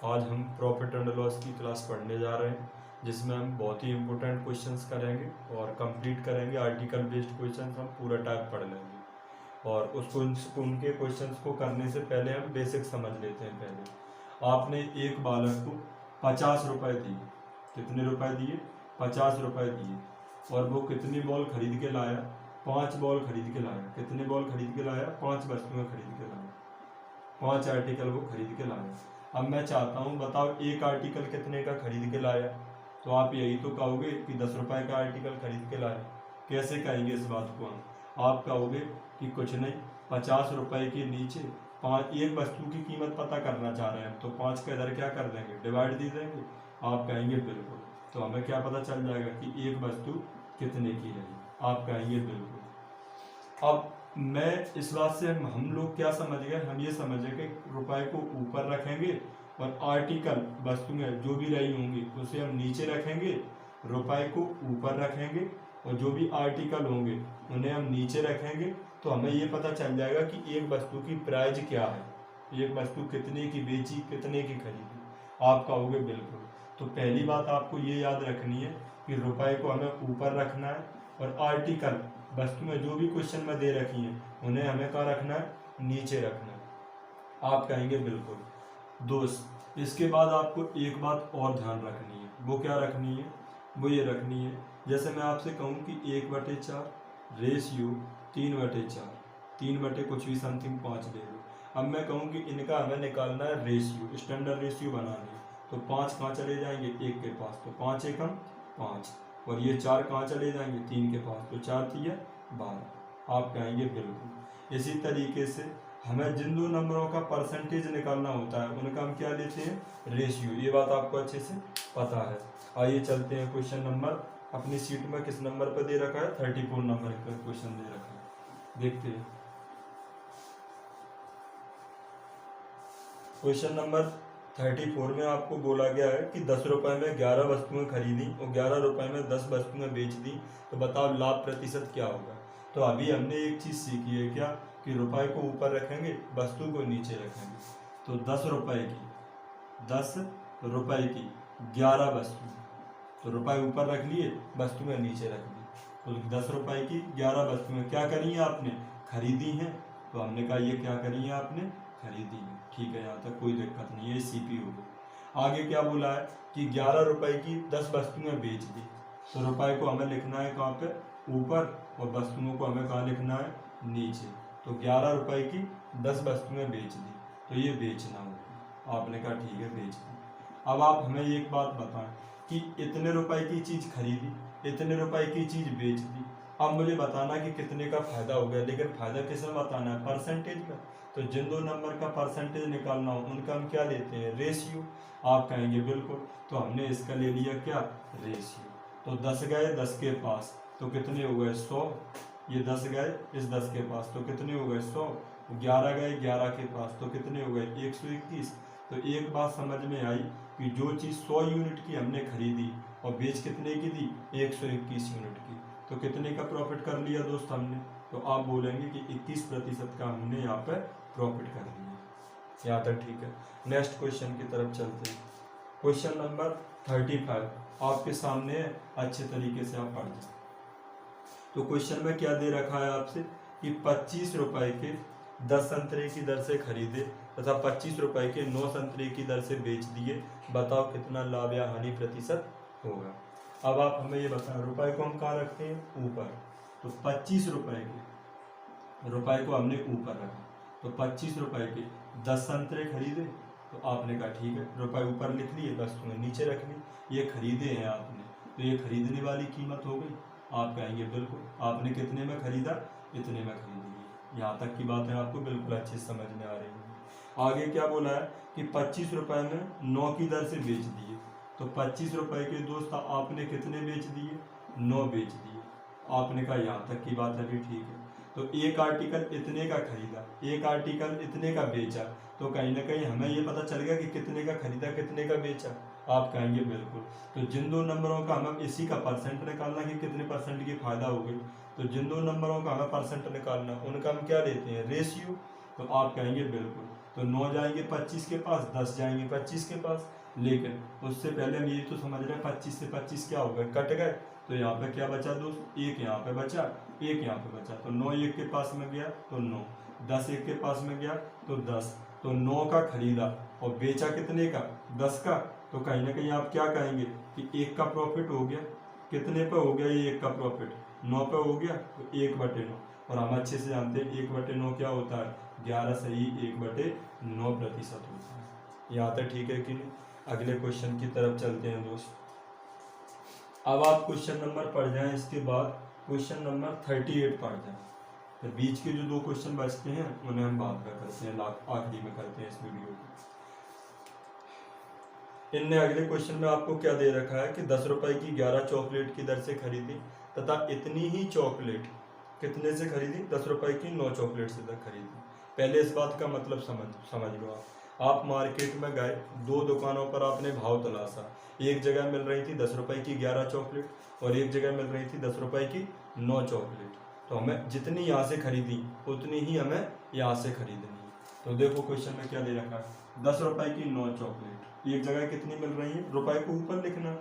आज हम profit and loss की क्लास पढ़ने जा रहे हैं, जिसमें हम बहुत ही इंपॉर्टेंट क्वेश्चंस करेंगे और कंप्लीट करेंगे। आर्टिकल बेस्ड क्वेश्चंस हम पूरा टाइप पढ़ लेंगे और उसको उनके क्वेश्चंस को करने से पहले हम बेसिक समझ लेते हैं। पहले आपने एक बालक को 50 रुपये दिए। कितने रुपए दिए? 50 रुपये दिए। और वो कितनी बॉल खरीद के लाया? 5 बॉल खरीद के लाया। कितने बॉल खरीद के लाया? 5 वस्तुएं खरीद के लाया। 5 आर्टिकल वो खरीद के लाया। अब मैं चाहता हूँ बताओ एक आर्टिकल कितने का खरीद के लाया। तो आप यही तो कहोगे कि 10 रुपए का आर्टिकल खरीद के लाया। कैसे कहेंगे इस बात को हम? आप कहोगे कि कुछ नहीं, 50 रुपए के नीचे एक वस्तु की कीमत पता करना चाह रहे हैं तो 5 का इधर क्या कर देंगे, डिवाइड दे देंगे। आप कहेंगे बिल्कुल। तो हमें क्या पता चल जाएगा कि एक वस्तु कितने की है। आप कहेंगे बिल्कुल। अब मैं इस बात से हम लोग क्या समझ गए, हम ये समझ गए कि रुपए को ऊपर रखेंगे और आर्टिकल वस्तुएं जो भी रही होंगी उसे हम नीचे रखेंगे, रुपए को ऊपर रखेंगे और जो भी आर्टिकल होंगे उन्हें हम नीचे रखेंगे। तो हमें ये पता चल जाएगा कि एक वस्तु की प्राइस क्या है, एक वस्तु कितने की बेची, कितने की खरीदी। आप कहोगे बिल्कुल। तो पहली बात आपको ये याद रखनी है कि रुपए को हमें ऊपर रखना है और आर्टिकल वस्तुएं जो भी क्वेश्चन में दे रखी हैं उन्हें हमें कहाँ रखना है, नीचे रखना है। आप कहेंगे बिल्कुल। दोस्त इसके बाद आपको एक बात और ध्यान रखनी है। वो क्या रखनी है? वो ये रखनी है, जैसे मैं आपसे कहूँ कि 1/4 रेशियो 3/4, 3 कुछ भी समथिंग 5 ले लो। अब मैं कहूँ कि इनका हमें निकालना है रेशियो, स्टैंडर्ड रेशियो बनानी है। तो 5 कहाँ चले जाएंगे? 1 के पास, तो 5 एकम 5। और ये 4 कहाँ चले जाएंगे? 3 के पास, तो 4 3 12। आप कहेंगे बिल्कुल। इसी तरीके से हमें जिन दो नंबरों का परसेंटेज निकालना होता है उनका हम क्या लेते हैं? रेशियो। ये बात आपको अच्छे से पता है। आइए चलते हैं क्वेश्चन नंबर, अपनी सीट में किस नंबर पर दे रखा है? 34 नंबर का क्वेश्चन दे रखा है। देखते हैं क्वेश्चन नंबर 34 में आपको बोला गया है कि 10 रुपए में 11 वस्तुएं खरीदी और 11 रुपए में 10 वस्तुएं बेच दी, तो बताओ लाभ प्रतिशत क्या होगा। तो अभी हमने एक चीज सीखी है क्या, कि रुपए को ऊपर रखेंगे, वस्तु को नीचे रखेंगे। तो 10 रुपए की 11 वस्तु, तो रुपए ऊपर रख लिए, वस्तुएं नीचे रख दी। तो 10 रुपए की 11 वस्तुएं क्या करी हैं आपने? खरीदी हैं। तो हमने कहा ये क्या करी है आपने? खरीदी है। ठीक है, यहाँ तक कोई दिक्कत नहीं है, सीपी हो गई। आगे क्या बोला है कि 11 रुपए की 10 वस्तुएं बेच दी। तो रुपए को हमें लिखना है कहाँ पे? ऊपर, और वस्तुओं को हमें कहाँ लिखना है? नीचे। तो 11 रुपए की 10 वस्तुएं बेच दी, तो ये बेचना होगा। आपने कहा ठीक है, बेच दी। अब आप हमें एक बात बताएं कि इतने रुपए की चीज खरीदी, इतने रुपए की चीज बेच दी। अब मुझे बताना कि कितने का फायदा हो गया, लेकिन फायदा किसमें बताना है? परसेंटेज में। तो जिन दो नंबर का परसेंटेज निकालना हो उनका हम क्या लेते हैं? रेशियो। आप कहेंगे बिल्कुल। तो हमने इसका ले लिया क्या? रेशियो। तो 10 गए 10 के पास, तो कितने हो गए? 100। ये 10 गए इस 10 के पास, तो कितने हो गए? 100। 11 गए 11 के पास, तो कितने हो गए? 121। तो एक बात समझ में आई कि जो चीज़ 100 यूनिट की हमने खरीदी और बेच कितने की दी? 121 यूनिट की। तो कितने का प्रॉफिट कर लिया दोस्त हमने? तो आप बोलेंगे कि 21% का हमने यहाँ पर प्रॉफिट कर लिया। यहाँ तक ठीक है। नेक्स्ट क्वेश्चन की तरफ चलते हैं। क्वेश्चन नंबर 35 आपके सामने है, अच्छे तरीके से आप पढ़ जाए। तो क्वेश्चन में क्या दे रखा है आपसे कि 25 रुपए के 10 संतरे की दर से खरीदे तथा 25 रुपए के 9 संतरे की दर से बेच दिए, बताओ कितना लाभ या हानि प्रतिशत होगा। अब आप हमें ये बताएं, रुपए को हम कहाँ रखते हैं? ऊपर। तो 25 रुपए को हमने ऊपर रखा, तो 25 रुपए के 10 संतरे खरीदे। तो आपने कहा ठीक है, रुपए ऊपर लिख लिए, वस्तुएं नीचे रख ली। ये खरीदे हैं आपने, तो ये खरीदने वाली कीमत हो गई। आप कहेंगे बिल्कुल। आपने कितने में खरीदा? इतने में खरीद लिए। यहाँ तक की बातें आपको बिल्कुल अच्छी समझ में आ रही है। आगे क्या बोला है कि 25 रुपए में 9 की दर से बेच दिए। तो 25 रुपए के दोस्त आपने कितने बेच दिए? 9 बेच दिए। आपने कहा यहाँ तक की बात अभी ठीक है। तो एक आर्टिकल इतने का खरीदा, एक आर्टिकल इतने का बेचा, तो कहीं ना कहीं हमें ये पता चल गया कि कितने का खरीदा, कितने का बेचा। आप कहेंगे बिल्कुल। तो जिन दो नंबरों का हमें इसी का परसेंट निकालना कि कितने परसेंट की फायदा हो गई। तो जिन दो नंबरों का हमें परसेंट निकालना उनका हम क्या लेते हैं? रेशियो। तो आप कहेंगे बिल्कुल। तो 9 जाएंगे 25 के पास, 10 जाएंगे 25 के पास। लेकिन उससे पहले हम ये तो समझ रहे हैं 25 से 25 क्या हो गए, कट गए। तो यहाँ पे क्या बचा दोस्त, एक यहाँ पे बचा, एक यहाँ पे बचा। तो 9 एक के पास में गया तो 9, 10 एक के पास में गया तो 10। तो 9 का खरीदा और बेचा कितने का, 10 का। तो कहीं ना कहीं आप क्या कहेंगे कि एक का प्रॉफिट हो गया। कितने पे हो गया ये एक का प्रॉफिट, 9 पे हो गया। तो 1/9, और हम अच्छे से जानते हैं 1/9 क्या होता है, 11 सही 1/9% होता है। यहाँ तक ठीक है कि नहीं। अगले क्वेश्चन की तरफ चलते हैं दोस्त। अब आप क्वेश्चन नंबर पढ़ जाएं, इसके बाद क्वेश्चन नंबर 38 पढ़ जाएं। तो बीच के जो 2 क्वेश्चन बचते हैं उन्हें हम बाद में करते हैं, आखिरी में करते हैं इस वीडियो को। इनने अगले क्वेश्चन में आपको क्या दे रखा है कि 10 रुपए की 11 चॉकलेट की दर से खरीदी तथा इतनी ही चॉकलेट कितने से खरीदी, 10 रुपए की 9 चॉकलेट से खरीदी। पहले इस बात का मतलब समझ लो। आप मार्केट में गए, 2 दुकानों पर आपने भाव तलाशा। एक जगह मिल रही थी 10 रुपए की 11 चॉकलेट और एक जगह मिल रही थी 10 रुपए की 9 चॉकलेट। तो हमें जितनी यहाँ से खरीदी उतनी ही हमें यहाँ से खरीदनी है। तो देखो क्वेश्चन में क्या दे रखा है, 10 रुपए की 9 चॉकलेट, एक जगह कितनी मिल रही है, रुपए को ऊपर लिखना।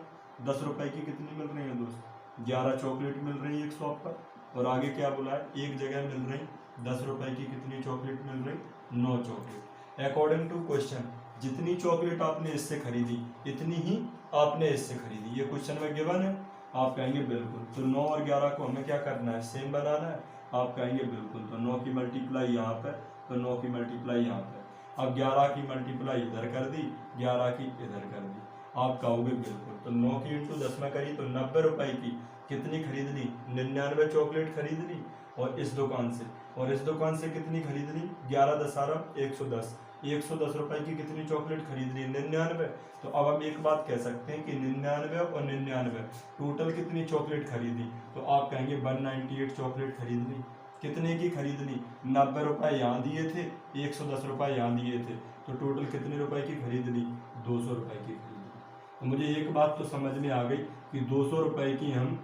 10 रुपए की कितनी मिल रही है दोस्त, 11 चॉकलेट मिल रही है एक शॉप पर। और आगे क्या बोला है, एक जगह मिल रही 10 रुपए की कितनी चॉकलेट मिल रही, 9 चॉकलेट। अकॉर्डिंग टू क्वेश्चन जितनी चॉकलेट आपने इससे खरीदी इतनी ही आपने इससे खरीदी, ये क्वेश्चन में गिवन है। आप कहेंगे बिल्कुल। तो 9 और 11 को हमें क्या करना है, सेम बनाना है। आप कहेंगे बिल्कुल। तो 9 की मल्टीप्लाई यहाँ पे, तो 9 की मल्टीप्लाई यहाँ पे। अब 11 की मल्टीप्लाई इधर कर दी, 11 की इधर कर दी। आप कहोगे बिल्कुल। तो 9 की इंटू 10 में करी तो 90 रुपए की कितनी खरीद ली, 99 चॉकलेट खरीद ली। और इस दुकान से कितनी खरीद ली, 11 10 110, 110 रुपए की कितनी चॉकलेट खरीद ली, 99। तो अब हम एक बात कह सकते हैं कि 99 और 99 टोटल कितनी चॉकलेट खरीदी। तो आप कहेंगे 198 चॉकलेट खरीद ली। कितने की खरीद ली, 90 रुपए यहाँ दिए थे, 110 रुपए यहाँ दिए थे। तो टोटल कितने रुपए की खरीद ली, 200 रुपए की खरीद ली। तो मुझे एक बात तो समझ में आ गई कि 200 रुपए की हम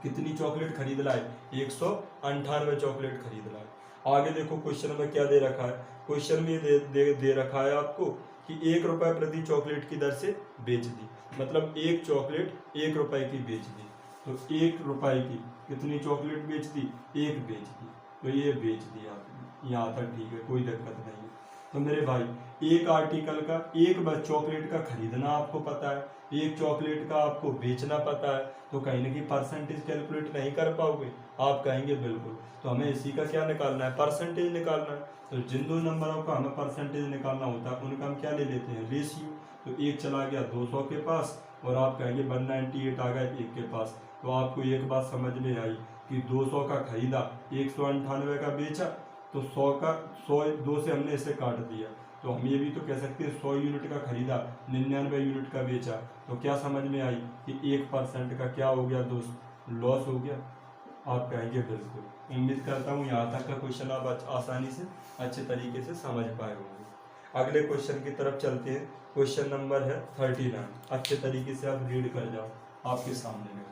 कितनी चॉकलेट खरीद लाए, 198 चॉकलेट खरीद लाए। आगे देखो क्वेश्चन में क्या दे रखा है, क्वेश्चन में दे रखा है आपको कि 1 रुपए प्रति चॉकलेट की दर से बेच दी। मतलब एक चॉकलेट 1 रुपए की बेच दी। तो 1 रुपए की कितनी चॉकलेट बेच दी, 1 बेच दी। तो ये बेच दी आपने, यहाँ तक ठीक है, कोई दिक्कत नहीं है। तो मेरे भाई एक आर्टिकल का, एक बस चॉकलेट का खरीदना आपको पता है, एक चॉकलेट का आपको बेचना पता है, तो कहीं ना कहीं परसेंटेज कैलकुलेट नहीं कर पाओगे। आप कहेंगे बिल्कुल। तो हमें इसी का क्या निकालना है, परसेंटेज निकालना है। तो जिन 2 नंबरों का हमें परसेंटेज निकालना होता है उनका हम क्या ले लेते हैं, रेशियो। तो एक चला गया 200 के पास और आप कहेंगे 198 आ गए 1 के पास। तो आपको एक बात समझ में आई कि 200 का खरीदा, 198 का बेचा। तो 100 का 100 2 से हमने इसे काट दिया। तो हम ये भी तो कह सकते हैं 100 यूनिट का खरीदा, 99 यूनिट का बेचा। तो क्या समझ में आई कि 1% का क्या हो गया दोस्त, लॉस हो गया। आप कहेंगे बिल्कुल। उम्मीद करता हूँ यहाँ तक का क्वेश्चन आप आसानी से अच्छे तरीके से समझ पाए होंगे। अगले क्वेश्चन की तरफ चलते हैं। क्वेश्चन नंबर है 39। अच्छे तरीके से आप रीड कर जाओ, आपके सामने में।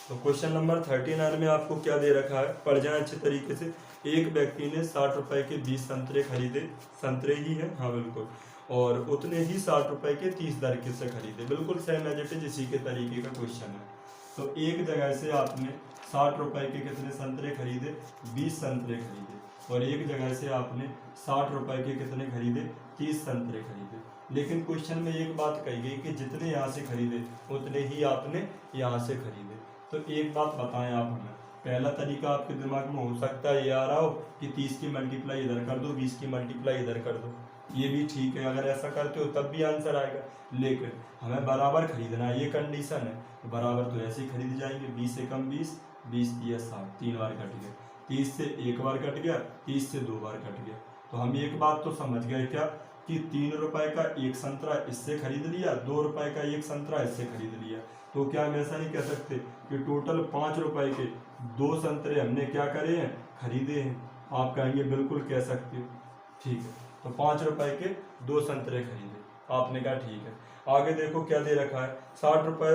तो क्वेश्चन नंबर 39 में आपको क्या दे रखा है, पढ़ जाए अच्छे तरीके से। एक व्यक्ति ने 60 रुपए के 20 संतरे खरीदे, संतरे ही है, हाँ बिल्कुल, और उतने ही 60 रुपए के 30 दरके से खरीदे। बिल्कुल सेम एज इट इज इसी के तरीके का क्वेश्चन है। तो एक जगह से आपने 60 रुपए के कितने संतरे खरीदे, 20 संतरे खरीदे। और एक जगह से आपने 60 रुपए के कितने खरीदे, 30 संतरे खरीदे। लेकिन क्वेश्चन में एक बात कही गई कि जितने यहाँ से खरीदे उतने ही आपने यहाँ से खरीदे। तो एक बात बताएं आप हमें, पहला तरीका आपके दिमाग में हो सकता है ये आ रहा हो कि 30 की मल्टीप्लाई इधर कर दो, 20 की मल्टीप्लाई इधर कर दो। ये भी ठीक है, अगर ऐसा करते हो तब भी आंसर आएगा। लेकिन हमें बराबर खरीदना है, ये कंडीशन है। तो बराबर तो ऐसे ही खरीद जाएंगे, 20 से कम 20, 20 या 60, 3 बार कट गया। 30 से 1 बार कट गया, 30 से 2 बार कट गया। तो हम एक बात तो समझ गए क्या कि 3 रुपए का एक संतरा इससे खरीद लिया, 2 रुपए का एक संतरा इससे खरीद लिया। तो क्या हम ऐसा नहीं कह सकते कि टोटल 5 रुपए के 2 संतरे हमने क्या करे हैं, खरीदे हैं। आप कहेंगे बिल्कुल कह सकते हो, ठीक है। तो 5 रुपए के 2 संतरे खरीदे, आपने कहा ठीक है। आगे देखो क्या दे रखा है, 60 रुपए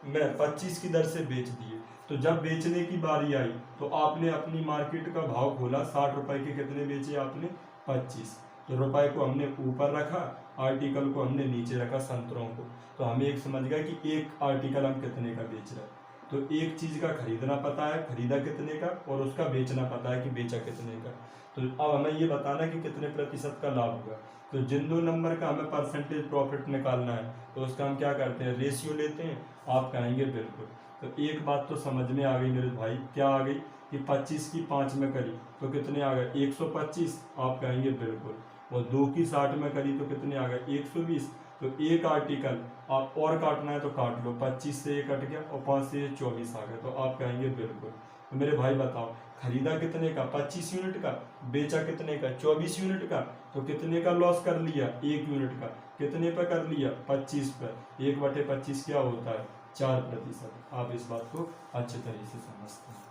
में 25 की दर से बेच दिए। तो जब बेचने की बारी आई तो आपने अपनी मार्केट का भाव खोला, 60 रुपए के कितने बेचे आपने? 25। तो रुपए को हमने ऊपर रखा, आर्टिकल को हमने नीचे रखा, संतरों को। तो हमें एक समझ गया कि एक आर्टिकल हम कितने का बेच रहे हैं। तो एक चीज का खरीदना पता है, खरीदा कितने का, और उसका बेचना पता है कि बेचा कितने का। तो अब हमें ये बताना कि कितने प्रतिशत का लाभ हुआ। तो जिन दो नंबर का हमें परसेंटेज प्रॉफिट निकालना है तो उसका हम क्या करते हैं? रेशियो लेते हैं। आप कहेंगे बिल्कुल। तो एक बात तो समझ में आ गई मेरे भाई, क्या आ गई? कि 25 की 5 में करी तो कितने आ गए? 125। आप कहेंगे बिल्कुल। और 2 की 60 में करी तो कितने आ गए? 120। तो एक आर्टिकल आप और काटना है तो काट लो, 25 से ये कट गया और 5 से ये 24 आ गया। तो आप कहेंगे बिल्कुल। तो मेरे भाई बताओ, खरीदा कितने का? 25 यूनिट का। बेचा कितने का? 24 यूनिट का। तो कितने का लॉस कर लिया? 1 यूनिट का। कितने पे कर लिया? 25 पर। 1/25 क्या होता है? 4%। आप इस बात को अच्छे तरीके से समझते हैं।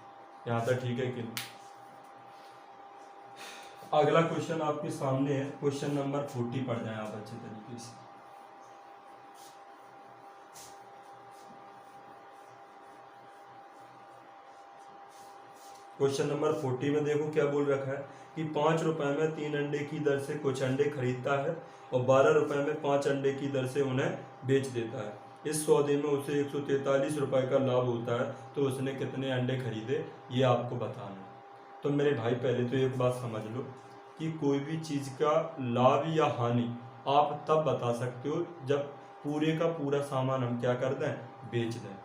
यहाँ तक ठीक है कि नहीं? अगला क्वेश्चन आपके सामने है, क्वेश्चन नंबर 40 पढ़ जाए आप अच्छे तरीके से। क्वेश्चन नंबर 40 में देखो क्या बोल रखा है कि 5 रुपए में 3 अंडे की दर से कुछ अंडे खरीदता है और 12 रुपए में 5 अंडे की दर से उन्हें बेच देता है। इस सौदे में उसे 143 रुपए का लाभ होता है, तो उसने कितने अंडे खरीदे, ये आपको बताना है। तो मेरे भाई पहले तो एक बात समझ लो कि कोई भी चीज़ का लाभ या हानि आप तब बता सकते हो जब पूरे का पूरा सामान हम क्या कर दें? बेच दें।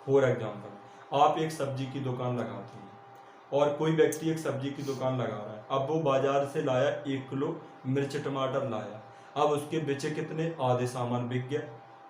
फॉर एग्जाम्पल, आप एक सब्जी की दुकान लगाते हैं और कोई व्यक्ति एक सब्जी की दुकान लगा रहा है। अब वो बाजार से लाया 1 किलो मिर्च टमाटर लाया, अब उसके बेचे कितने? आधे सामान बिक गया।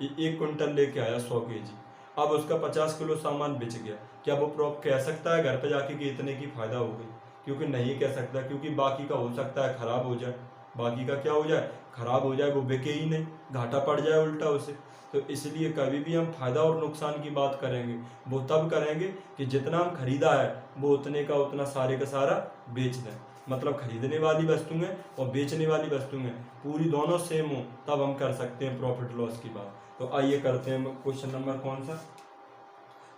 1 कुंटल लेके आया 100 केजी, अब उसका 50 किलो सामान बिच गया। क्या वो प्रॉप कह सकता है घर पे जाके कि इतने की फायदा हो गई? क्योंकि नहीं कह सकता, क्योंकि बाकी का हो सकता है खराब हो जाए। बाकी का क्या हो जाए? खराब हो जाए, वो बिके ही नहीं, घाटा पड़ जाए उल्टा उसे। तो इसलिए कभी भी हम फायदा और नुकसान की बात करेंगे वो तब करेंगे कि जितना हम खरीदा है वो उतने का उतना सारे का सारा बेच दें। मतलब खरीदने वाली वस्तुएं और बेचने वाली वस्तुएं पूरी दोनों सेम हो, तब हम कर सकते हैं प्रॉफिट लॉस की बात। तो आइए करते हैं क्वेश्चन नंबर कौन सा?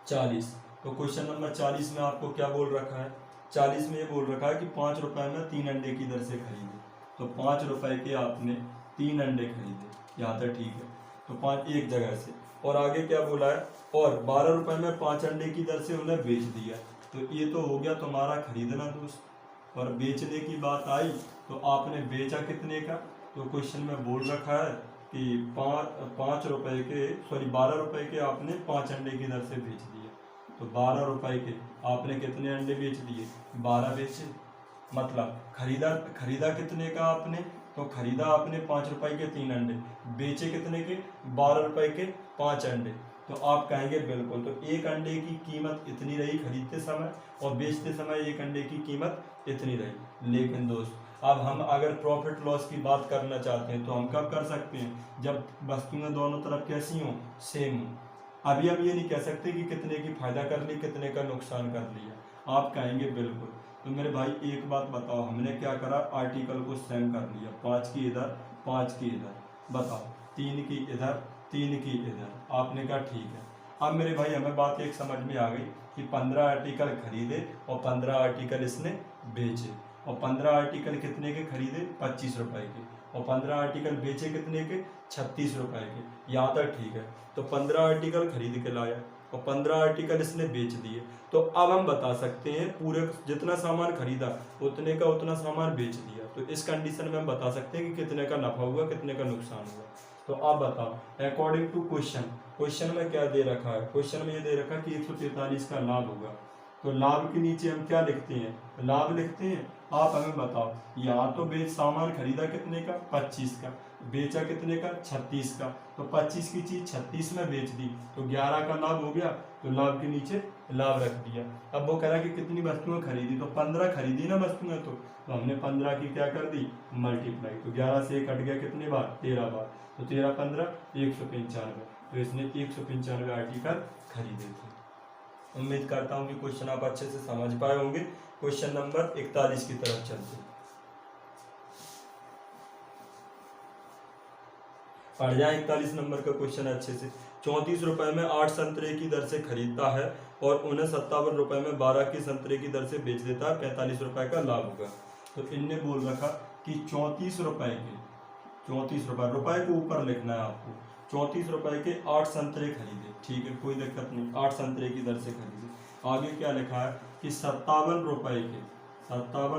40। तो क्वेश्चन नंबर 40 में आपको क्या बोल रखा है? 40 में ये बोल रखा है कि 5 रुपए में 3 अंडे की दर से खरीदे। तो 5 रुपए के आपने 3 अंडे खरीदे, यहाँ तक ठीक है। तो 5 एक जगह से, और आगे क्या बोला है? और 12 रुपए में 5 अंडे की दर से उन्हें बेच दिया। तो ये तो हो गया तुम्हारा खरीदना दोस्त। और बेचने की बात आई तो आपने बेचा कितने का? तो क्वेश्चन में बोल रखा है कि 5 रुपए के, सॉरी 12 रुपए के आपने 5 अंडे की दर से बेच दिए। तो 12 रुपए के आपने कितने अंडे बेच दिए? 12 बेचे। मतलब खरीदा कितने का आपने? तो खरीदा आपने 5 रुपए के 3 अंडे, बेचे कितने के? 12 रुपए के 5 अंडे। तो आप कहेंगे बिल्कुल। तो एक अंडे की कीमत इतनी रही खरीदते समय, और बेचते समय एक अंडे की कीमत इतनी रही। लेकिन दोस्त, अब हम अगर प्रॉफिट लॉस की बात करना चाहते हैं तो हम कब कर सकते हैं? जब वस्तुएं दोनों तरफ कैसी हों? सेम हो। अभी हम ये नहीं कह सकते कि कितने की फायदा कर ली, कितने का नुकसान कर लिया। आप कहेंगे बिल्कुल। तो मेरे भाई एक बात बताओ, हमने क्या करा? आर्टिकल को सेम कर लिया, 5 की इधर 5 की इधर। बताओ, 3 की इधर 3 की इधर। आपने कहा ठीक है। अब मेरे भाई हमें बात एक समझ में आ गई कि 15 आर्टिकल खरीदे और 15 आर्टिकल इसने बेचे। और 15 आर्टिकल कितने के खरीदे? 25 रुपए के। और 15 आर्टिकल बेचे कितने के? 36 रुपए के। यहाँ तक ठीक है। तो 15 आर्टिकल खरीद के लाया और 15 आर्टिकल इसने बेच दिए। तो अब हम बता सकते हैं पूरे जितना सामान खरीदा उतने का उतना सामान बेच दिया। तो इस कंडीशन में हम बता सकते हैं कि कितने का नफा हुआ, कितने का नुकसान हुआ। तो आप बताओ अकॉर्डिंग टू क्वेश्चन में क्या दे रखा है? क्वेश्चन में ये दे रखा है कि 143 का लाभ होगा। तो लाभ के नीचे हम क्या लिखते हैं? लाभ लिखते हैं। आप हमें बताओ, यहाँ तो सामान खरीदा कितने का? 25 का। बेचा कितने का? 36 का। तो 25 की चीज 36 में बेच दी तो 11 का लाभ हो गया। तो लाभ के नीचे लाभ रख दिया। अब वो कह रहा है कि कितनी वस्तुएं खरीदी? तो 15 खरीदी ना वस्तुएं। तो हमने 15 की क्या कर दी? मल्टीप्लाई। तो 11 से कट गया कितने बार? 13 बार। तो 13 15 195। तो इसने 195 आर्टिकल खरीदे थे। उम्मीद करता हूँ कि क्वेश्चन आप अच्छे से समझ पाए होंगे। क्वेश्चन नंबर 41 की तरफ चलते हैं। पढ़ जाए 41 नंबर का क्वेश्चन अच्छे से। 34 रुपए में 8 संतरे की दर से खरीदता है और उन्हें 57 रुपए में 12 की संतरे की दर से बेच देता है, 45 रुपए का लाभ होगा। तो इनने बोल रखा कि 34 रुपए के 34 रुपए को ऊपर लिखना है आपको। 34 रुपए के 8 संतरे खरीदे, ठीक है, कोई दिक्कत नहीं, 8 संतरे की दर से खरीदे। आगे क्या लिखा है कि 57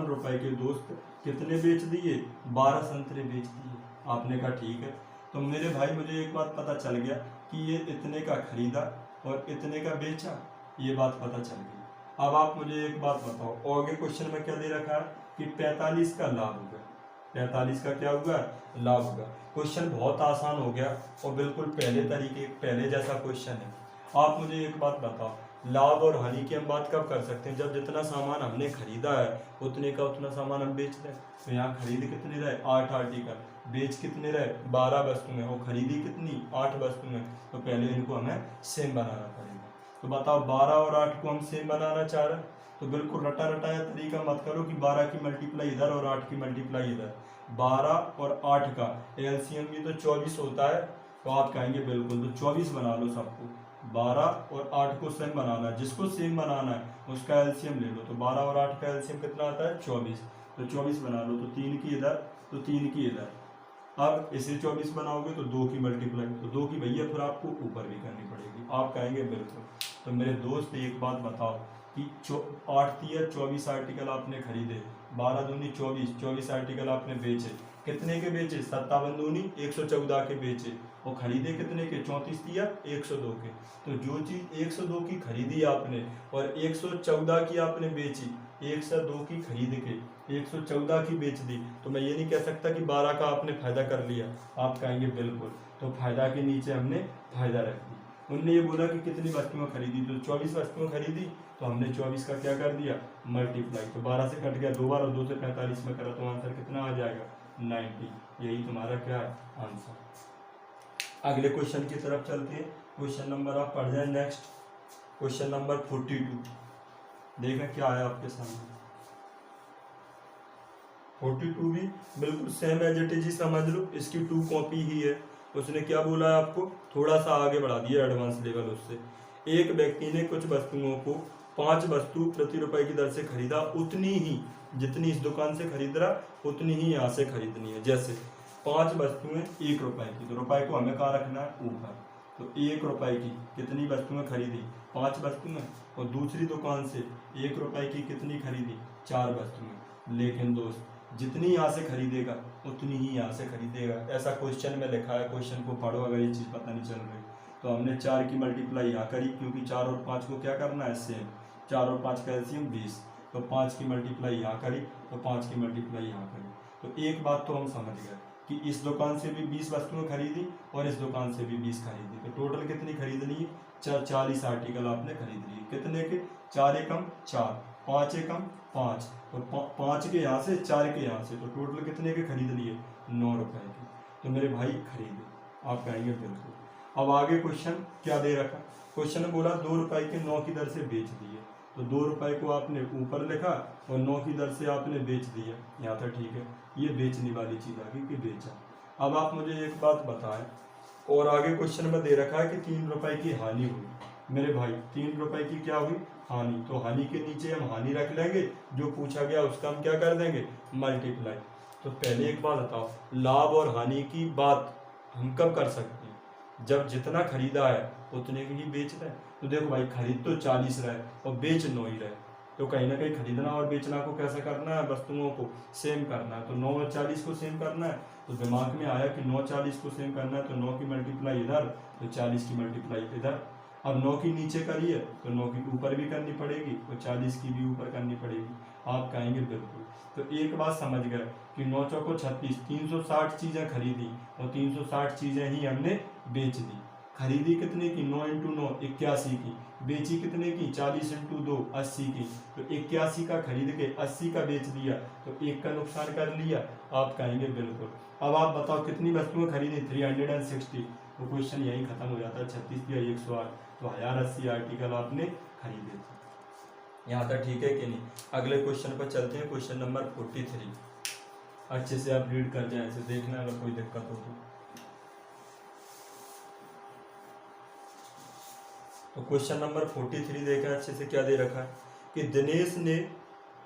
रुपए के दोस्त कितने बेच दिए, 12 संतरे बेच दिए। आपने कहा ठीक है। तो मेरे भाई मुझे एक बात पता चल गया कि ये इतने का खरीदा और इतने का बेचा, ये बात पता चल गई। अब आप मुझे एक बात बताओ, आगे क्वेश्चन में क्या दे रखा है कि 45 का लाभ होगा। 45 का क्या होगा, लाभ होगा। क्वेश्चन बहुत आसान हो गया और बिल्कुल पहले जैसा क्वेश्चन है। आप मुझे एक बात बताओ, लाभ और हानि की हम बात कब कर सकते हैं, जब जितना सामान हमने खरीदा है उतने का उतना सामान हम बेच रहे हैं। तो यहाँ खरीद कितने रहे, 8 आर्टिकल, बेच कितने रहे, 12 वस्तुएं, और खरीदी कितनी, 8 वस्तुएं। तो पहले इनको हमें सेम बनाना पड़ेगा। तो बताओ 12 और 8 को हम सेम बनाना चाह रहे हैं, तो बिल्कुल रटा रटाया तरीका मत करो कि 12 की मल्टीप्लाई इधर और 8 की मल्टीप्लाई इधर। 12 और 8 का एलसीएम भी तो 24 होता है, तो आप कहेंगे बिल्कुल, तो 24 बना लो सबको। 12 और 8 को सेम बनाना है, जिसको सेम बनाना है उसका एलसीएम ले लो। तो 12 और 8 का एलसीएम कितना आता है, 24। तो 24 बना लो, तो 3 की इधर, तो 3 की इधर। अब इसे 24 बनाओगे तो 2 की मल्टीप्लाई, तो 2 की भैया फिर आपको ऊपर भी करनी पड़ेगी। आप कहेंगे बिल्कुल। तो मेरे दोस्त एक बात बताओ कि 8 तिया 24 आर्टिकल आपने खरीदे, 12 दूनी 24, 24 आर्टिकल आपने बेचे, कितने के बेचे, 57 दूनी 114 के बेचे, और खरीदे कितने के, 34 तिया 102 के। तो जो चीज़ 102 की खरीदी आपने और 114 की आपने बेची, 102 की खरीद के 114 की बेच दी, तो मैं ये नहीं कह सकता कि 12 का आपने फायदा कर लिया। आप कहेंगे बिल्कुल। तो फायदा के नीचे हमने फायदा रख दी। उनने ये बोला कि कितनी वस्तुएं खरीदी, तो 24 वस्तुएं खरीदी, तो हमने 24 का क्या कर दिया, मल्टीप्लाई। तो 12 से कट गया 2 बार और 2 से 45 में करा, तो आंसर कितना आ जाएगा, 90। यही तुम्हारा क्या है, आंसर। अगले क्वेश्चन की तरफ चलते हैं। क्वेश्चन नंबर आप पढ़ जाए नेक्स्ट, क्वेश्चन नंबर 42। देखें क्या है आपके सामने। 42 भी बिल्कुल सेम एज इट इज ही समझ लो, इसकी 2 कॉपी ही है। उसने क्या बोला है आपको, थोड़ा सा आगे बढ़ा दिया एडवांस लेवल उससे। एक व्यक्ति ने कुछ वस्तुओं को 5 वस्तु प्रति रुपए की दर से खरीदा, उतनी ही जितनी इस दुकान से खरीद रहा उतनी ही यहाँ से खरीदनी है। जैसे 5 वस्तुएं 1 रुपए की, तो रुपए को हमें कहाँ रखना है, ऊपर। तो 1 रुपए की कितनी वस्तुएं खरीदी, 5 वस्तुएं, और दूसरी दुकान से 1 रुपए की कितनी खरीदी, 4 वस्तुएं। लेकिन दोस्त जितनी यहाँ से खरीदेगा उतनी ही यहाँ से खरीदेगा, ऐसा क्वेश्चन में लिखा है। क्वेश्चन को पढ़ो अगर ये चीज़ पता नहीं चल रही। तो हमने 4 की मल्टीप्लाई यहाँ करी, क्योंकि 4 और 5 को क्या करना है, सेम। 4 और 5 का एलसीएम 20, तो 5 की मल्टीप्लाई यहाँ करी, तो 5 की मल्टीप्लाई यहाँ करी। तो एक बात तो हम समझ गए कि इस दुकान से भी 20 वस्तुएं खरीदी और इस दुकान से भी 20 खरीदी, तो टोटल कितनी खरीद ली, 40 आर्टिकल आपने खरीद लिए। कितने के, 4 एकम 4, 5 एकम 5, और 5 के यहाँ से 4 के यहाँ से, तो टोटल कितने के खरीद लिए, 9 रुपए के। तो मेरे भाई खरीदे। आप कहेंगे बिल्कुल। अब आगे क्वेश्चन क्या दे रखा, क्वेश्चन ने बोला 2 रुपए के 9 की दर से बेच दिए। तो 2 रुपए को आपने ऊपर लिखा और 9 की दर से आपने बेच दिया, यहाँ तक ठीक है। ये बेचने वाली चीज़ आ गई कि बेचा। अब आप मुझे एक बात बताएं, और आगे क्वेश्चन में दे रखा है कि 3 रुपए की हानि हुई। मेरे भाई 3 रुपए की क्या हुई, हानि। तो हानि के नीचे हम हानि रख लेंगे, जो पूछा गया उसका हम क्या कर देंगे, मल्टीप्लाई। तो पहले एक बात बताओ, लाभ और हानि की बात हम कब कर सकते हैं, जब जितना खरीदा है उतने की ही बेच रहे हैं। तो देखो भाई, खरीद तो 40 रहे और बेच 9 ही रहे, तो कहीं ना कहीं खरीदना और बेचना को कैसे करना है, वस्तुओं को सेम करना है। तो 9 और 40 को सेम करना है, तो दिमाग में आया कि 9 40 को सेम करना है, तो 9 की मल्टीप्लाई इधर, तो 40 की मल्टीप्लाई इधर। अब 9 की नीचे करिए तो 9 की ऊपर भी करनी पड़ेगी और 40 की भी ऊपर करनी पड़ेगी। आप कहेंगे बिल्कुल। तो एक बात समझ गए कि 9 चौको 36, 360 चीज़ें खरीदी और 360 चीज़ें ही हमने बेच दी। खरीदी कितने की, 9 × 9 81 की, बेची कितने की, 40 × 2 80 की। तो 81 का खरीद के 80 का बेच दिया, तो 1 का नुकसान कर लिया। आप कहेंगे बिल्कुल। अब आप बताओ कितनी वस्तुएं खरीदी, 360। तो क्वेश्चन यही खत्म हो जाता है, 36 या 108, तो 1080 आर्टिकल आपने खरीदे थे। यहाँ तक ठीक है कि नहीं। अगले क्वेश्चन पर चलते हैं, क्वेश्चन नंबर 43। अच्छे से आप रीड कर जाए, ऐसे देखना अगर कोई दिक्कत हो तो। तो क्वेश्चन नंबर 43 देखें अच्छे से, क्या दे रखा है कि दिनेश ने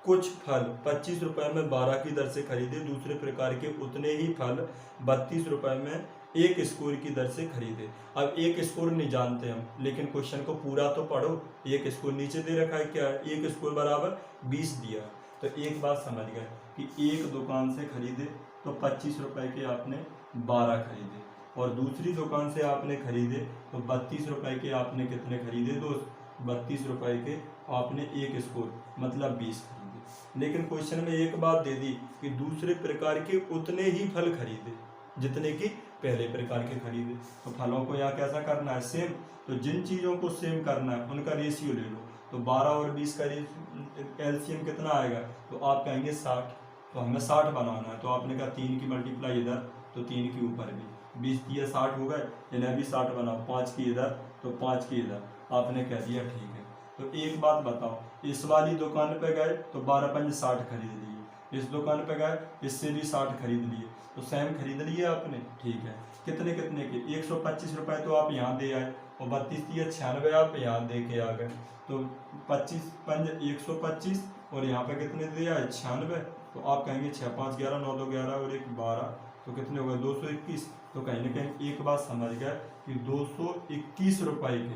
कुछ फल 25 रुपए में 12 की दर से खरीदे, दूसरे प्रकार के उतने ही फल 32 रुपए में एक स्कोर की दर से खरीदे। अब एक स्कोर नहीं जानते हम, लेकिन क्वेश्चन को पूरा तो पढ़ो। एक स्कोर नीचे दे रखा है, क्या है, एक स्कोर बराबर 20 दिया। तो एक बात समझ गए कि एक दुकान से खरीदे तो 25 रुपए के आपने 12 खरीदे, और दूसरी दुकान से आपने खरीदे तो 32 रुपए के आपने कितने खरीदे दोस्त, 32 रुपए के आपने एक स्कोर मतलब 20 खरीदे। लेकिन क्वेश्चन में एक बात दे दी कि दूसरे प्रकार के उतने ही फल खरीदे जितने की पहले प्रकार के खरीदे। तो फलों को यहाँ कैसा करना है, सेम। तो जिन चीज़ों को सेम करना है उनका रेशियो ले लो। तो 12 और 20 का एलसीएम कितना आएगा, तो आप कहेंगे 60। तो हमें 60 बनाना है, तो आपने कहा 3 की मल्टीप्लाई इधर तो 3 की ऊपर भी 20 दिया 60 हो गए, इन्हें भी 60 बनाओ, 5 की इधर तो 5 की इधर, आपने कह दिया ठीक है। तो एक बात बताओ, इस वाली दुकान पे गए तो 12 पंज 60 खरीद लिए, इस दुकान पे गए इससे भी 60 खरीद लिए, तो सेम खरीद लिए आपने, ठीक है। कितने कितने के, 125 रुपए तो आप यहाँ दे आए, और 32 दिया 96 आप यहाँ दे के आ गए। तो 25 पंज 125 और यहाँ पे कितने दिया है 96। तो आप कहेंगे 6 5 11 9 2 11 और 1 12, तो कितने हो गए 221। तो कहीं ना कहीं एक बात समझ गए कि 221 रुपए के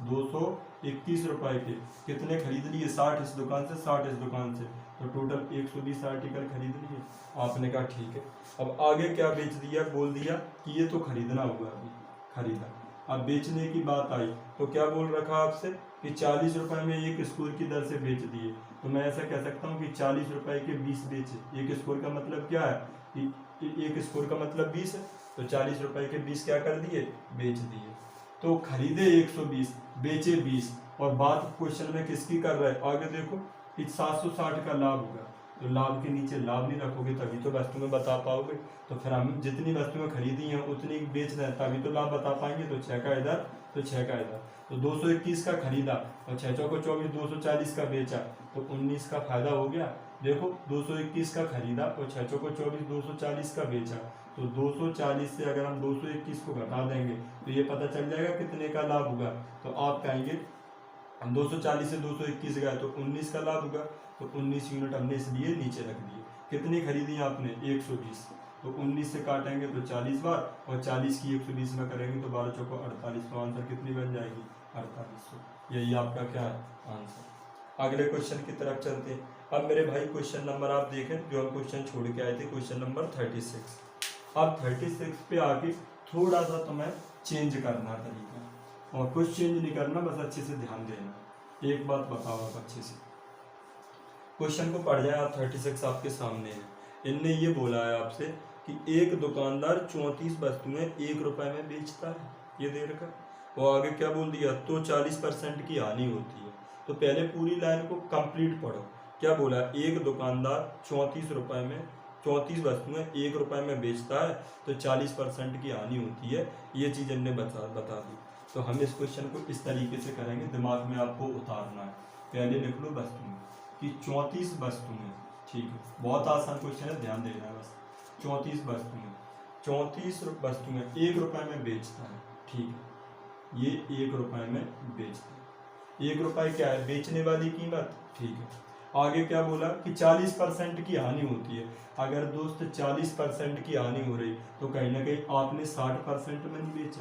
221 रुपए के कितने खरीद लिए, 60 इस दुकान से 60 इस दुकान से, तो टोटल 120 आर्टिकल खरीद लिए। आपने कहा ठीक है। अब आगे क्या बेच दिया, बोल दिया कि ये तो खरीदना हुआ, अभी खरीदा। अब बेचने की बात आई तो क्या बोल रखा आपसे कि 40 रुपए में एक स्कोर की दर से बेच दिए। तो मैं ऐसा कह सकता हूँ कि 40 रुपए के 20 बेचे। एक स्कोर का मतलब क्या है कि एक स्कोर का मतलब 20 है, तो 40 रुपए के 20 क्या कर दिए, बेच दिए। तो खरीदे 120, बेचे 20, और बात क्वेश्चन में किसकी कर रहे हैं, आगे देखो कि 760 का लाभ होगा। तो लाभ के नीचे लाभ नहीं रखोगे तभी तो वस्तु में बता पाओगे। तो फिर हम जितनी वस्तुएं खरीदी हैं उतनी बेच रहे हैं तभी तो लाभ बता पाएंगे। तो 6 का इधर तो 6 का इधर, तो 221 का खरीदा और 6 चौको 24 240 का बेचा, तो 19 का फायदा हो गया। देखो 221 का खरीदा और 6 चौको 24 240 का बेचा, तो 240 से अगर हम 221 को घटा देंगे तो ये पता चल जाएगा कितने का लाभ होगा। तो आप कहेंगे हम 240 से 221 गए तो 19 का लाभ होगा। तो 19 यूनिट हमने इसलिए नीचे रख दिए। कितनी खरीदी आपने 120, तो 19 से काटेंगे तो 40 बार, और 40 की 120 में करेंगे तो 12 चौको 48। तो आंसर कितनी बन जाएगी 4800। यही आपका क्या है आंसर। अगले क्वेश्चन की तरफ चलते हैं। अब मेरे भाई क्वेश्चन नंबर आप देखें जो हम क्वेश्चन छोड़ के आए थे, क्वेश्चन नंबर 36। अब 36 पे आके थोड़ा सा तुम्हें चेंज करना तरीका, और कुछ चेंज नहीं करना, बस अच्छे से ध्यान देना। एक बात बताओ आप अच्छे से, क्वेश्चन को पढ़ जाए आप। 36 आपके सामने है। इनने ये बोला है आपसे कि एक दुकानदार 34 वस्तुएं 1 रुपए में बेचता है, ये दे रखा। और आगे क्या बोल दिया, तो 40% की हानि होती है। तो पहले पूरी लाइन को कंप्लीट पढ़ो। क्या बोला, एक दुकानदार 34 रुपए में 34 वस्तुएं 1 रुपए में बेचता है तो 40% की हानि होती है। ये चीज़ इनने बता दी। तो हम इस क्वेश्चन को इस तरीके से करेंगे, दिमाग में आपको उतारना है। पहले लिख लो वस्तुएं कि 34 वस्तुएं, ठीक है, बहुत आसान क्वेश्चन है, ध्यान देना है बस। 34 वस्तुएं 1 रुपए में बेचता है, ठीक है, ये 1 रुपए में बेचता है। 1 रुपए क्या है, बेचने वाली कीमत, ठीक है। आगे क्या बोला कि 40% की हानि होती है। अगर दोस्त 40% की हानि हो रही तो कहीं ना कहीं आपने 60% में नहीं बेचा,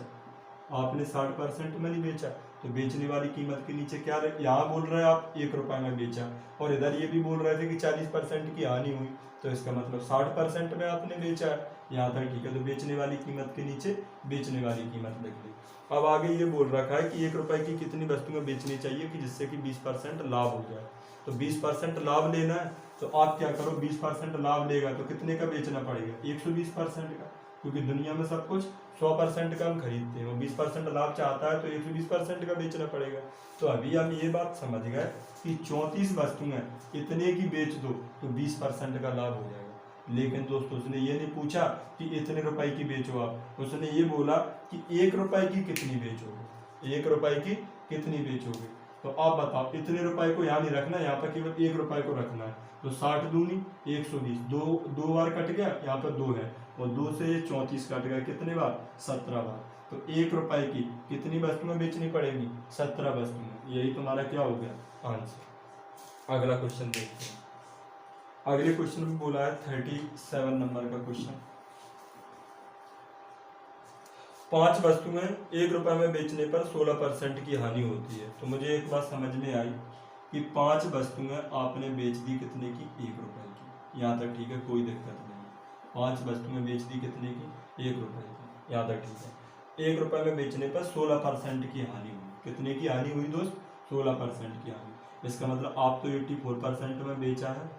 आपने 60% में नहीं बेचा। तो बेचने वाली कीमत के नीचे क्या रहे, यहाँ बोल रहे हैं आप 1 रुपए में बेचा, और इधर ये भी बोल रहे थे कि 40% की हानि हुई, तो इसका मतलब 60% में आपने बेचा है। यहाँ तक ठीक है। तो बेचने वाली कीमत के नीचे बेचने वाली कीमत लिख ली। अब आगे ये बोल रखा है कि 1 रुपए की कितनी वस्तुएं बेचनी चाहिए कि जिससे कि 20% लाभ हो जाए। तो 20% लाभ लेना है तो आप क्या करो, 20% लाभ लेगा तो कितने का बेचना पड़ेगा, 120% का, क्योंकि दुनिया में सब कुछ 100% का हम खरीदते हैं, और 20% लाभ चाहता है तो 120% का बेचना पड़ेगा। तो अभी हम ये बात समझ गए कि 34 वस्तुएं इतने की बेच दो तो 20% का लाभ हो जाएगा। लेकिन दोस्तों उसने ये नहीं पूछा कि इतने रुपए की बेचो आप, उसने ये बोला कि 1 रुपए की कितनी बेचोगे, 1 रुपए की कितनी बेचोगे। तो आप बताओ, इतने रुपए को यहाँ नहीं रखना, यहाँ पर केवल 1 रुपए को रखना है। तो 60 दूनी 120, दो बार कट गया, यहाँ पर 2 है, और 2 से ये 34 कट गया, कितने बार? 17 बार। तो 1 रुपए की कितनी वस्तुएं बेचनी पड़ेगी? 17 वस्तुएं। यही तुम्हारा क्या हो गया? आंसर। अगला क्वेश्चन देखते हैं। अगले क्वेश्चन में बोला है 37 नंबर का क्वेश्चन, 5 वस्तुएं 1 रुपए में बेचने पर 16% की हानि होती है। तो मुझे एक बात समझ में आई कि 5 वस्तुएं आपने बेच दी कितने की? 1 रुपए की। यहाँ तक ठीक है, कोई दिक्कत नहीं। 5 वस्तुएं बेच दी कितने की? 1 रुपए की। यहाँ तक ठीक है। 1 रुपए में बेचने पर 16% की हानि हुई। कितने की हानि हुई दोस्त? 16% की हानि। इसका मतलब आप तो 84% में बेचा है।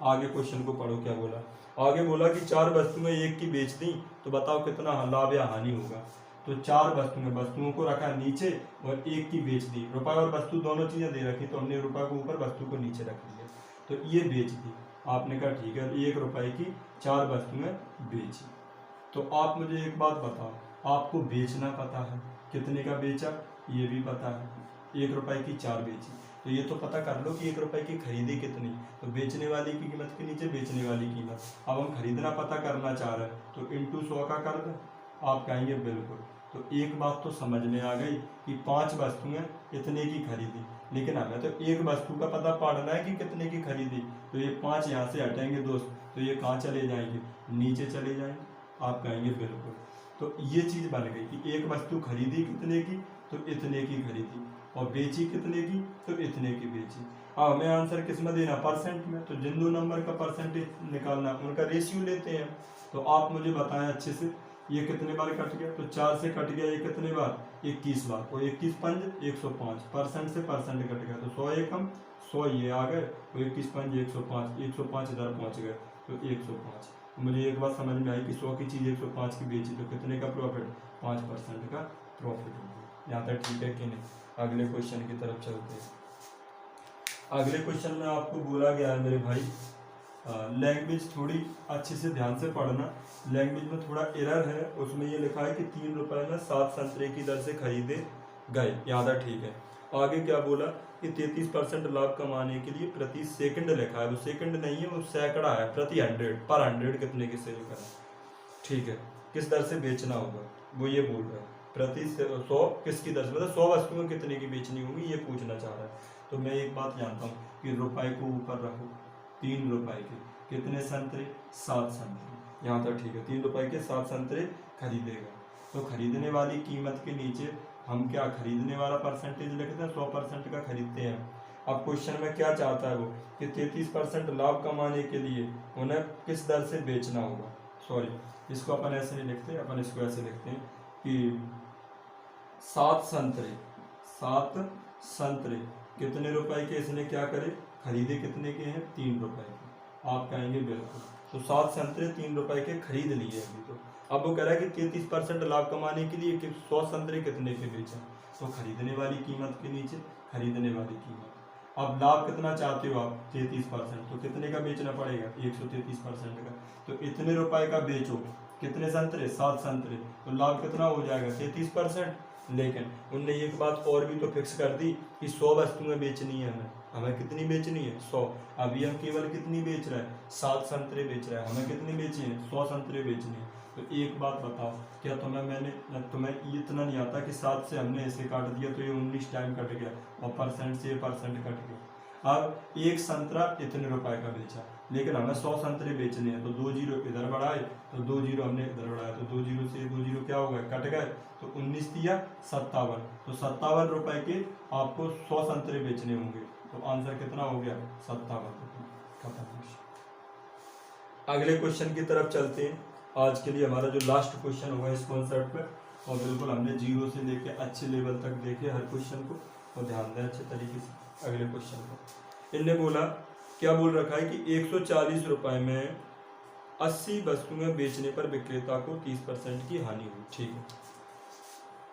आगे क्वेश्चन को पढ़ो, क्या बोला? आगे बोला कि 4 वस्तुएं 1 की बेच दी, तो बताओ कितना लाभ या हानि होगा। तो 4 वस्तुओं को रखा नीचे और 1 की बेच दी। रुपए और वस्तु दोनों चीजें दे रखी, तो हमने रुपए को ऊपर वस्तु को नीचे रख लिया। तो ये बेच दी। आपने कहा ठीक है, 1 रुपए की 4 वस्तुएं बेची। तो आप मुझे एक बात बताओ, आपको बेचना पता है, कितने का बेचा ये भी पता है, 1 रुपए की 4 बेची। तो ये तो पता कर लो कि 1 रुपए की खरीदी कितनी। तो बेचने वाली की कीमत के नीचे बेचने वाली कीमत। अब हम खरीदना पता करना चाह रहे हैं, तो इंटू 100 का कर दें। आप कहेंगे बिल्कुल। तो एक बात तो समझ में आ गई कि 5 वस्तुएं इतने की खरीदी, लेकिन हमें तो एक वस्तु का पता पड़ना है कि कितने की खरीदी। तो ये 5 यहाँ से हटेंगे दोस्त, तो ये कहाँ चले जाएंगे? नीचे चले जाएंगे। आप कहेंगे बिल्कुल। तो ये चीज बन गई कि एक वस्तु खरीदी कितने की? तो इतने की खरीदी, और बेची कितने की? तो इतने की बेची। अब हमें आंसर किस में देना? परसेंट में। तो जिन दो नंबर का परसेंटेज निकालना, उनका रेशियो लेते हैं। तो आप मुझे बताएं अच्छे से, ये कितने बार कट गया? तो 4 से कट गया, ये कितने बार? 21 बार। और 21 पंज 105, परसेंट से परसेंट कट गया, तो 100 एकम 100 ये आ गए, और 21 पंज 105, 105 इधर पहुंच गए, तो 105। मुझे एक बात समझ में आई कि 100 की चीज 105 की बेची, तो कितने का प्रॉफिट? 5% का प्रॉफिट हो गया। यहाँ तक ठीक है कि नहीं? अगले क्वेश्चन की तरफ चलते हैं। अगले क्वेश्चन में आपको बोला गया है मेरे भाई, लैंग्वेज थोड़ी अच्छे से ध्यान से पढ़ना। लैंग्वेज में थोड़ा एरर है, उसमें ये लिखा है कि 3 रुपए में 7 संतरे की दर से खरीदे गए। याद है? ठीक है। आगे क्या बोला कि 33% लाभ कमाने के लिए प्रति सेकंड लिखा है। वो सेकंड नहीं है, वो सैकड़ा है। प्रति 100, पर 100 कितने की सेल करें? ठीक है। किस दर से बेचना होगा, वो ये बोल रहा है। प्रति 100 किसकी दर से, मतलब 100 वस्तुएं कितने की बेचनी होगी, ये पूछना चाह रहा है। तो मैं एक बात जानता हूँ कि रुपए को ऊपर रखो, 3 रुपए के कितने संतरे? 7 संतरे। यहाँ तक ठीक है। 3 रुपए के 7 संतरे खरीदेगा। तो खरीदने वाली कीमत के नीचे हम क्या खरीदने वाला परसेंटेज लिखते हैं? 100% का खरीदते हैं। अब क्वेश्चन में क्या चाहता है वो कि 33% लाभ कमाने के लिए उन्हें किस दर से बेचना होगा। सॉरी, इसको अपन ऐसे नहीं लिखते, अपन इसको ऐसे लिखते हैं कि 7 संतरे कितने रुपए के इसने क्या करे? खरीदे कितने के हैं? 3 रुपए के। आप कहेंगे बिल्कुल। तो 7 संतरे 3 रुपए के खरीद लिए अभी। तो अब वो कह रहा है कि 33% लाभ कमाने के लिए 100 संतरे कितने के बेचे? तो खरीदने वाली कीमत के नीचे खरीदने वाली कीमत। अब लाभ कितना चाहते हो आप? 33%। तो कितने का बेचना पड़ेगा? 133% का। तो इतने रुपए का बेचो, कितने संतरे? 7 संतरे। तो लाभ कितना हो जाएगा? 33%। लेकिन उनने एक बात और भी तो फिक्स कर दी कि 100 वस्तुएं बेचनी है हमें कितनी बेचनी है? 100। अभी हम केवल कितनी बेच रहे हैं? 7 संतरे बेच रहे हैं। हमें कितनी बेची है? 100 संतरे बेचनी है। तो एक बात बताओ, क्या तुम्हें इतना नहीं आता कि 7 से हमने ऐसे काट दिया तो ये 19 टाइम कट गया, और परसेंट से ये परसेंट कट गया। अब एक संतरा इतने रुपए का बेचा, लेकिन हमें 100 संतरे बेचने हैं। तो 2 जीरो इधर बढ़ाए, तो 2 जीरो हमने इधर बढ़ाया, तो 2 जीरो से 2 जीरो क्या हो गए? कट गए। तो 19 दिया 57। तो 57 रुपए के आपको 100 संतरे बेचने होंगे। तो आंसर कितना हो गया? 57 रुपये। खत्म। अगले क्वेश्चन की तरफ चलते हैं। आज के लिए हमारा जो लास्ट क्वेश्चन होगा इस कॉन्सेप्ट पे, और बिल्कुल हमने 0 से लेके अच्छे लेवल तक देखे हर क्वेश्चन को, और ध्यान दें अच्छे तरीके से अगले क्वेश्चन को। इनने बोला, क्या बोल रखा है कि 140 रुपए में 80 वस्तुएं बेचने पर विक्रेता को 30% की हानि हुई। ठीक है।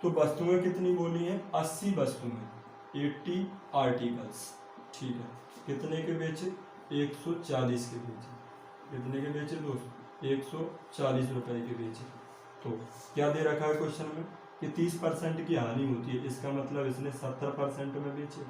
तो वस्तुएं कितनी बोली हैं? 80 वस्तुएं, 80 आर्टिकल्स। ठीक है। कितने के बेचे? 140 के बेचे। कितने के बेचे दोस्त? 140 रुपए के बेचे। तो क्या दे रखा है क्वेश्चन में कि 30% की हानि होती है। इसका मतलब इसने 70% में बेचे।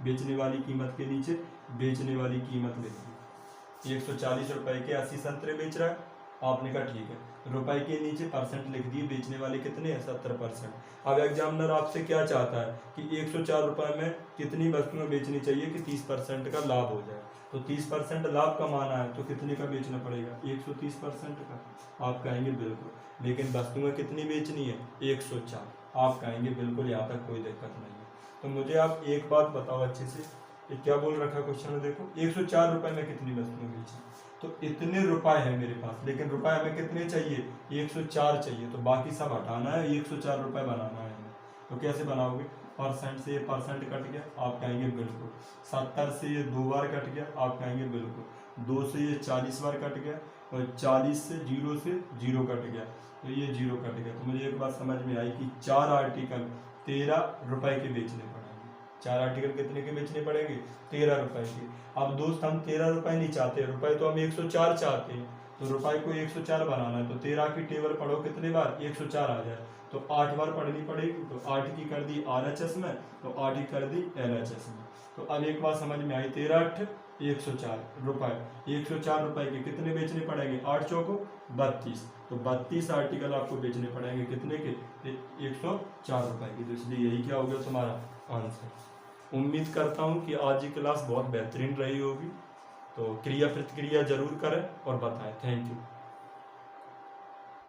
बेचने वाली कीमत के नीचे बेचने वाली कीमत लिख दी। 140 रुपए के 80 संतरे बेच रहा है। आपने कहा ठीक है, रुपए के नीचे परसेंट लिख दिए, बेचने वाले कितने हैं 70%। अब एग्जामिनर आपसे क्या चाहता है कि 104 रुपए में कितनी वस्तुएं बेचनी चाहिए कि 30% का लाभ हो जाए। तो 30% लाभ कमाना है तो कितने का बेचना पड़ेगा 130% का। आप कहेंगे बिल्कुल, लेकिन वस्तुएं कितनी बेचनी है 104। आप कहेंगे बिल्कुल, यहाँ तक कोई दिक्कत नहीं है। तो मुझे आप एक बात बताओ अच्छे से, ये क्या बोल रखा क्वेश्चन में, देखो 104 रुपए में कितनी वस्तुएं बेची। तो इतने रुपए है मेरे पास, लेकिन रुपए हमें कितने चाहिए 104 चाहिए, तो बाकी सब हटाना है, 104 रुपए बनाना है हमें। तो कैसे बनाओगे, परसेंट से ये परसेंट कट गया, आप कहेंगे बिल्कुल। 70 से ये 2 बार कट गया, आप कहेंगे बिल्कुल। 2 से ये 40 बार कट गया, और 40 से 0 कट गया, तो ये 0 कट गया। तो मुझे एक बात समझ में आई कि 4 आर्टिकल 13 रुपए के बेचने पड़ेंगे। 4 आर्टिकल कितने के बेचने पड़ेंगे 13 रुपए के। अब दोस्त हम 13 रुपए नहीं चाहते, रुपए तो हम 104 चाहते हैं। तो रुपए को 104 बनाना है, तो 13 की टेबल पढ़ो कितने बार 104 आ जाए, तो 8 बार पढ़नी पड़ेगी। तो 8 की कर दी RHS में, तो 8 की कर दी LHS में। तो अब एक बात समझ में आई, 13 8 104 रुपए, 104 रुपए के कितने बेचने पड़ेंगे 8 चौको 32। तो 32 आर्टिकल आपको बेचने पड़ेंगे कितने के 104 रुपए के। तो इसलिए यही क्या हो गया तुम्हारा आंसर। उम्मीद करता हूँ कि आज की क्लास बहुत बेहतरीन रही होगी। तो क्रिया प्रतिक्रिया जरूर करें और बताएं। Thank you.